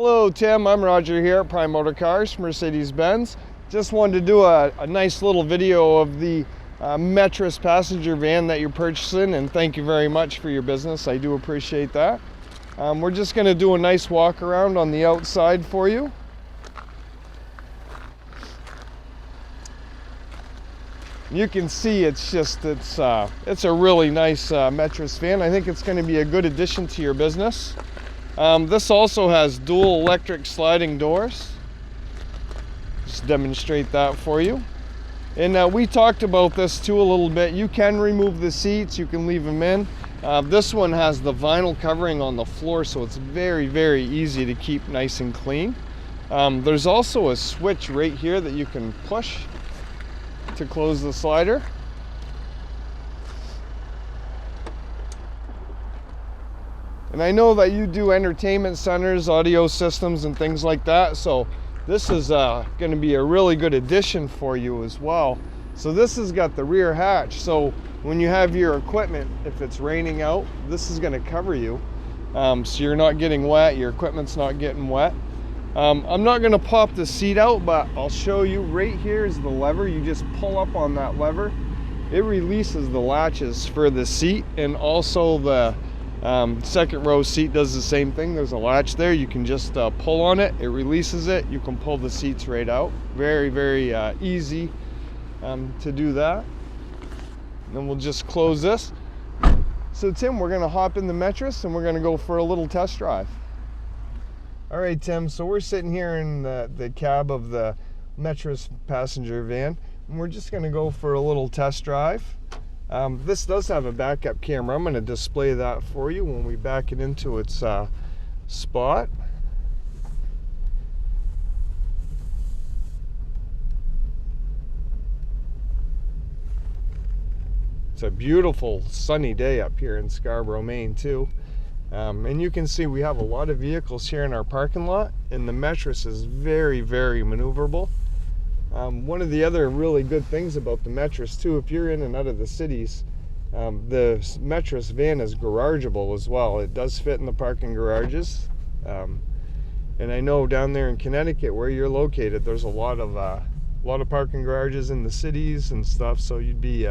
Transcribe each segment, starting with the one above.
Hello Tim, I'm Roger here at Prime Motor Cars, Mercedes-Benz. Just wanted to do a nice little video of the Metris Passenger van that you're purchasing, and thank you very much for your business. I do appreciate that. We're just going to do a nice walk around on the outside for you. You can see it's a really nice Metris van. I think it's going to be a good addition to your business. This also has dual electric sliding doors. Just demonstrate that for you. And we talked about this too a little bit. You can remove the seats, you can leave them in. This one has the vinyl covering on the floor, so it's very, very easy to keep nice and clean. There's also a switch right here that you can push to close the slider. And I know that you do entertainment centers, audio systems, and things like that, so this is going to be a really good addition for you as well. So this has got the rear hatch, so when you have your equipment, if it's raining out, this is going to cover you, so you're not getting wet, your equipment's not getting wet. I'm not going to pop the seat out, but I'll show you. Right here is the lever. You just pull up on that lever. It releases the latches for the seat, and also the second row seat does the same thing. There's a latch there. You can just pull on it. It releases it. You can pull the seats right out. Very, very easy to do that. And then we'll just close this. So Tim, we're going to hop in the Metris and we're going to go for a little test drive. All right, Tim, so we're sitting here in the cab of the Metris Passenger van, and we're just going to go for a little test drive. This does have a backup camera. I'm going to display that for you when we back it into its spot. It's a beautiful sunny day up here in Scarborough, Maine too. And you can see we have a lot of vehicles here in our parking lot, and the Metris is very, very maneuverable. One of the other really good things about the Metris too, if you're in and out of the cities, the Metris van is garageable as well. It does fit in the parking garages. And I know down there in Connecticut where you're located, there's a lot of parking garages in the cities and stuff, so you'd be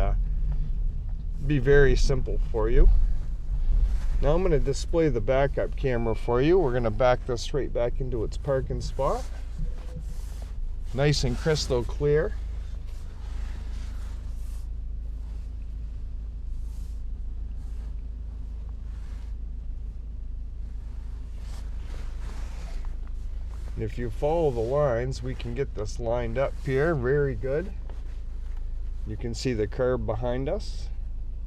very simple for you. Now I'm going to display the backup camera for you. We're going to back this straight back into its parking spot. Nice and crystal clear. And if you follow the lines, we can get this lined up here. Very good. You can see the curb behind us.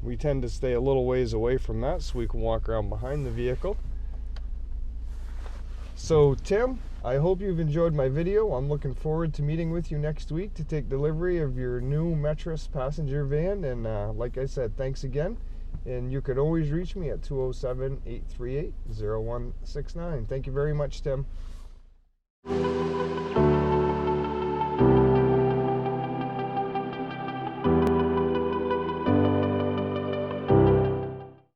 We tend to stay a little ways away from that so we can walk around behind the vehicle. So Tim, I hope you've enjoyed my video. I'm looking forward to meeting with you next week to take delivery of your new Metris Passenger van. And like I said, thanks again. And you could always reach me at 207-838-0169. Thank you very much, Tim.